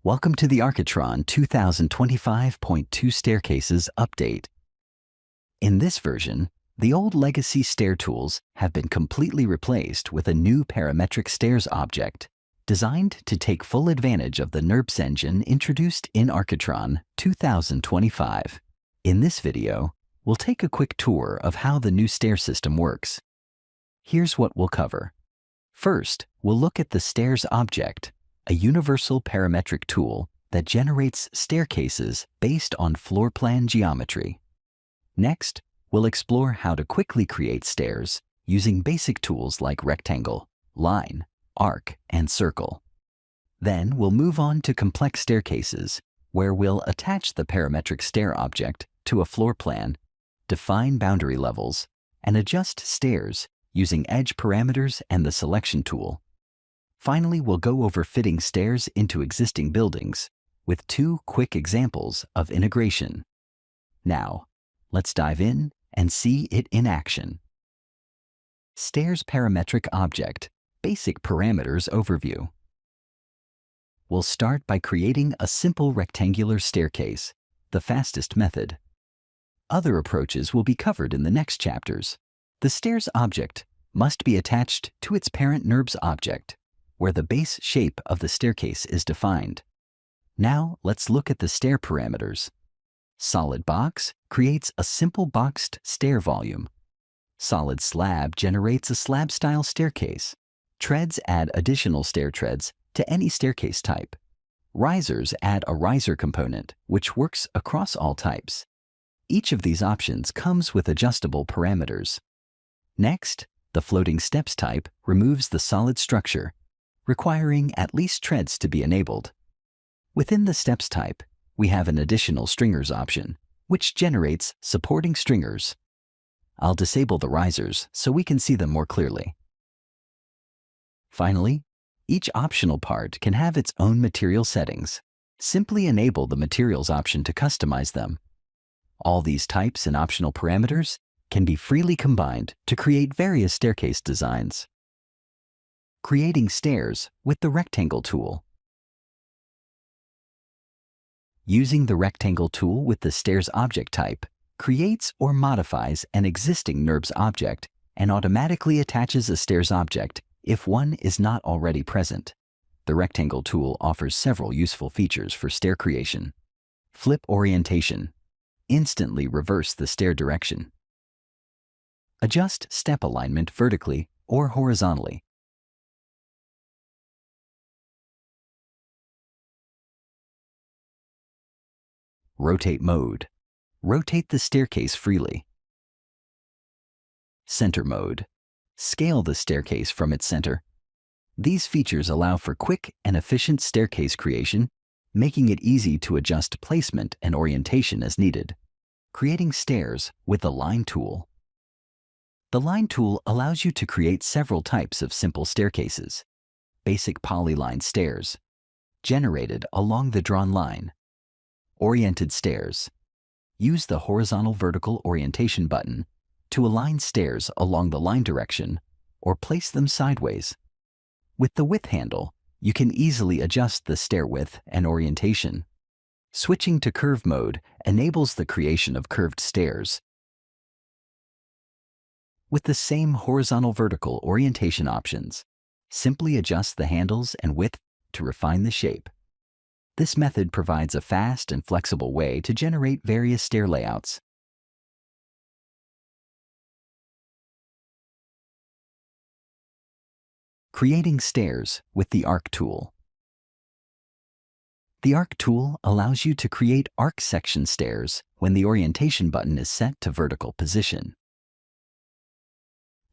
Welcome to the Architron 2025.2 Staircases update. In this version, the old legacy stair tools have been completely replaced with a new Parametric Stairs Object, designed to take full advantage of the NURBS engine introduced in Architron 2025. In this video, we'll take a quick tour of how the new stair system works. Here's what we'll cover. First, we'll look at the Stairs Object, a universal parametric tool that generates staircases based on floor plan geometry. Next, we'll explore how to quickly create stairs using basic tools like rectangle, line, arc, and circle. Then we'll move on to complex staircases, where we'll attach the parametric stair object to a floor plan, define boundary levels, and adjust stairs using edge parameters and the selection tool. Finally, we'll go over fitting stairs into existing buildings with two quick examples of integration. Now, let's dive in and see it in action. Stairs Parametric Object, Basic Parameters Overview. We'll start by creating a simple rectangular staircase, the fastest method. Other approaches will be covered in the next chapters. The Stairs Object must be attached to its parent NURBS object, where the base shape of the staircase is defined. Now let's look at the stair parameters. Solid box creates a simple boxed stair volume. Solid slab generates a slab-style staircase. Treads add additional stair treads to any staircase type. Risers add a riser component, which works across all types. Each of these options comes with adjustable parameters. Next, the floating steps type removes the solid structure, requiring at least treads to be enabled. Within the steps type, we have an additional stringers option, which generates supporting stringers. I'll disable the risers so we can see them more clearly. Finally, each optional part can have its own material settings. Simply enable the materials option to customize them. All these types and optional parameters can be freely combined to create various staircase designs. Creating stairs with the rectangle tool. Using the rectangle tool with the stairs object type creates or modifies an existing NURBS object and automatically attaches a stairs object if one is not already present. The rectangle tool offers several useful features for stair creation. Flip orientation. Instantly reverse the stair direction. Adjust step alignment vertically or horizontally. Rotate mode. Rotate the staircase freely. Center mode. Scale the staircase from its center. These features allow for quick and efficient staircase creation, making it easy to adjust placement and orientation as needed. Creating stairs with the line tool. The line tool allows you to create several types of simple staircases. Basic polyline stairs, generated along the drawn line. Oriented stairs. Use the horizontal vertical orientation button to align stairs along the line direction or place them sideways. With the width handle, you can easily adjust the stair width and orientation. Switching to curve mode enables the creation of curved stairs. With the same horizontal-vertical orientation options, simply adjust the handles and width to refine the shape. This method provides a fast and flexible way to generate various stair layouts. Creating stairs with the Arc tool. The Arc tool allows you to create arc section stairs when the orientation button is set to vertical position.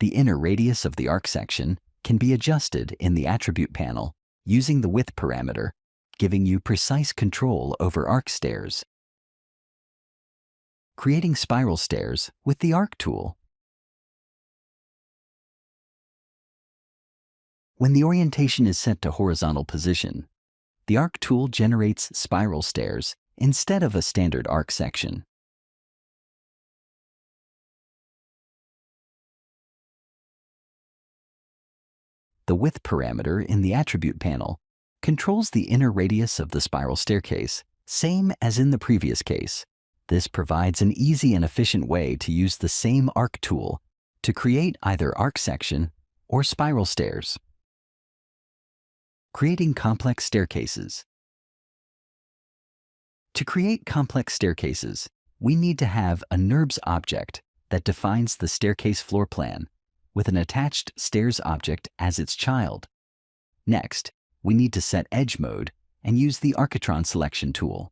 The inner radius of the arc section can be adjusted in the attribute panel using the width parameter, giving you precise control over arc stairs. Creating spiral stairs with the Arc tool. When the orientation is set to horizontal position, the Arc tool generates spiral stairs instead of a standard arc section. The width parameter in the attribute panel controls the inner radius of the spiral staircase, same as in the previous case. This provides an easy and efficient way to use the same arc tool to create either arc section or spiral stairs. Creating complex staircases. To create complex staircases, we need to have a NURBS object that defines the staircase floor plan with an attached stairs object as its child. Next, we need to set edge mode and use the Architron selection tool.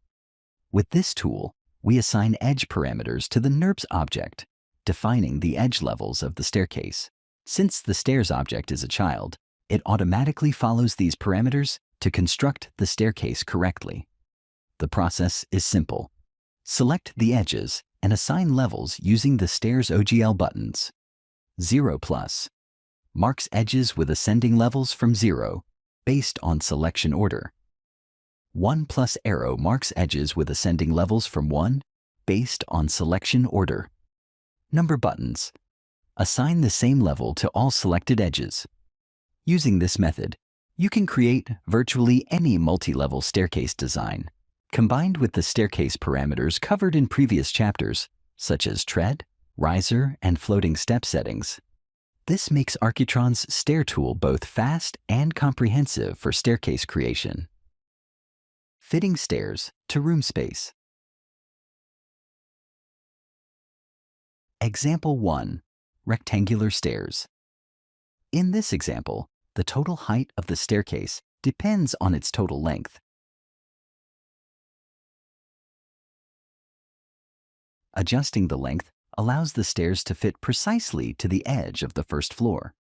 With this tool, we assign edge parameters to the NURBS object, defining the edge levels of the staircase. Since the stairs object is a child, it automatically follows these parameters to construct the staircase correctly. The process is simple. Select the edges and assign levels using the Stairs OGL buttons. 0+ marks edges with ascending levels from 0 based on selection order. 1+ arrow marks edges with ascending levels from 1 based on selection order. Number buttons. Assign the same level to all selected edges. Using this method, you can create virtually any multi-level staircase design, combined with the staircase parameters covered in previous chapters, such as tread, riser, and floating step settings. This makes Architron's stair tool both fast and comprehensive for staircase creation. Fitting stairs to room space. Example 1. Rectangular stairs. In this example, the total height of the staircase depends on its total length. Adjusting the length allows the stairs to fit precisely to the edge of the first floor.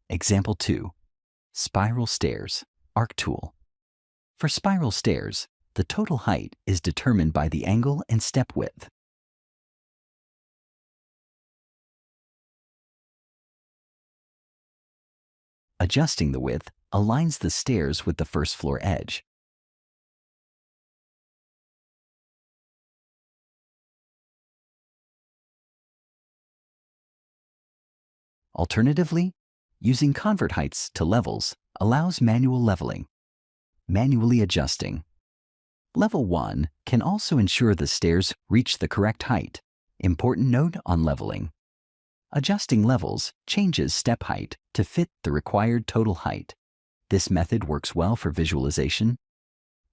Example 2. Spiral stairs, arc tool. For spiral stairs, the total height is determined by the angle and step width. Adjusting the width aligns the stairs with the first floor edge. Alternatively, using convert heights to levels allows manual leveling. Manually adjusting. Level 1 can also ensure the stairs reach the correct height. Important note on leveling. Adjusting levels changes step height to fit the required total height. This method works well for visualization.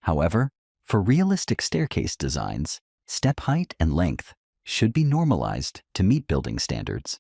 However, for realistic staircase designs, step height and length should be normalized to meet building standards.